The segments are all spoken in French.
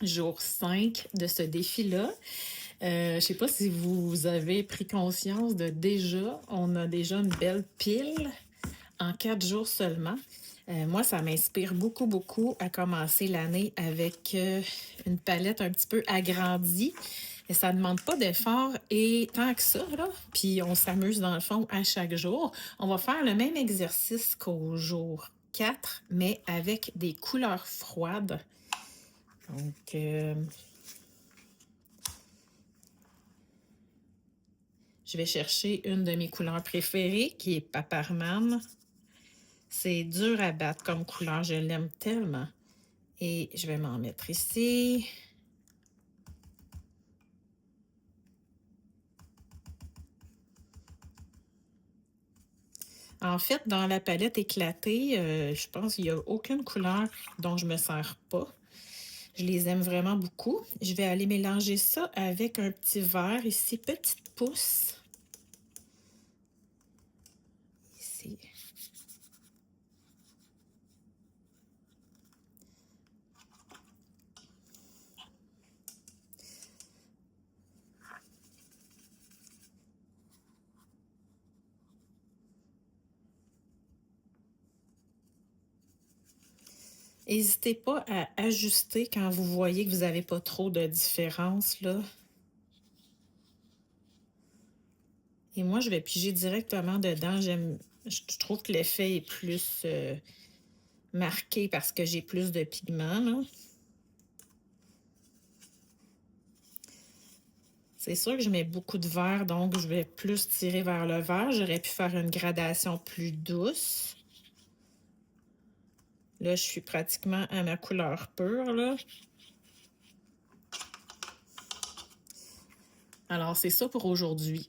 jour 5 de ce défi-là. Je ne sais pas si vous avez pris conscience on a déjà une belle pile en 4 jours seulement. Moi, ça m'inspire beaucoup, beaucoup à commencer l'année avec une palette un petit peu agrandie. Et ça ne demande pas d'effort et tant que ça, là, puis on s'amuse dans le fond à chaque jour. On va faire le même exercice qu'au jour 4, mais avec des couleurs froides. Donc, je vais chercher une de mes couleurs préférées qui est Paparman. C'est dur à battre comme couleur, je l'aime tellement. Et je vais m'en mettre ici. En fait, dans la palette éclatée, je pense qu'il n'y a aucune couleur dont je ne me sers pas. Je les aime vraiment beaucoup. Je vais aller mélanger ça avec un petit verre ici, petite pousse. Ici. N'hésitez pas à ajuster quand vous voyez que vous n'avez pas trop de différence, là. Et moi, je vais piger directement dedans. Je trouve que l'effet est plus marqué parce que j'ai plus de pigments, là. C'est sûr que je mets beaucoup de vert, donc je vais plus tirer vers le vert. J'aurais pu faire une gradation plus douce. Là, je suis pratiquement à ma couleur pure, là. Alors, c'est ça pour aujourd'hui.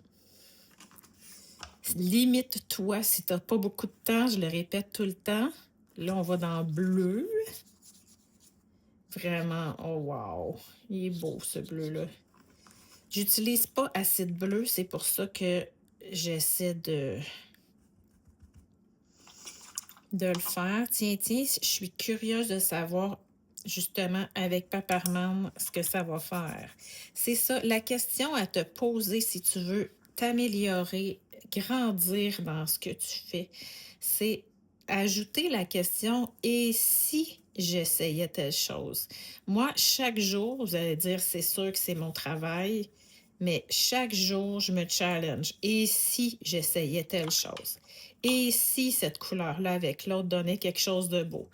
Limite-toi si tu n'as pas beaucoup de temps, je le répète tout le temps. Là, on va dans bleu. Vraiment, oh wow, il est beau ce bleu-là. J'utilise pas acide bleu, c'est pour ça que j'essaie de le faire. Tiens, je suis curieuse de savoir justement avec Paparman ce que ça va faire. C'est ça, la question à te poser si tu veux t'améliorer, grandir dans ce que tu fais, c'est ajouter la question « Et si j'essayais telle chose? » Moi, chaque jour, vous allez dire, c'est sûr que c'est mon travail, mais chaque jour, je me challenge. Et si j'essayais telle chose? Et si cette couleur-là avec l'autre donnait quelque chose de beau?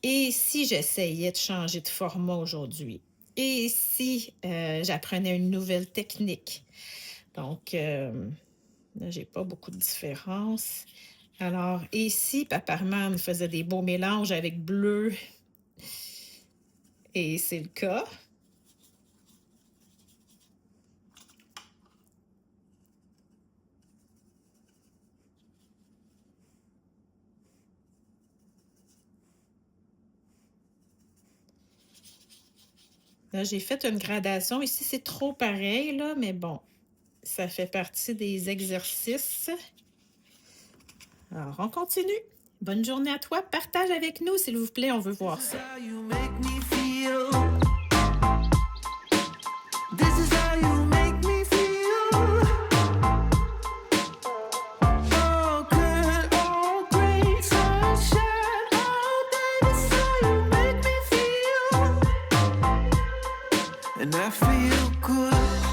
Et si j'essayais de changer de format aujourd'hui? Et si j'apprenais une nouvelle technique? Donc, là, j'ai pas beaucoup de différence. Alors, et si Paparman faisait des beaux mélanges avec bleu? Et c'est le cas. Là, j'ai fait une gradation. Ici, c'est trop pareil, là, mais bon, ça fait partie des exercices. Alors, on continue. Bonne journée à toi. Partage avec nous, s'il vous plaît. On veut voir ça. And I feel good.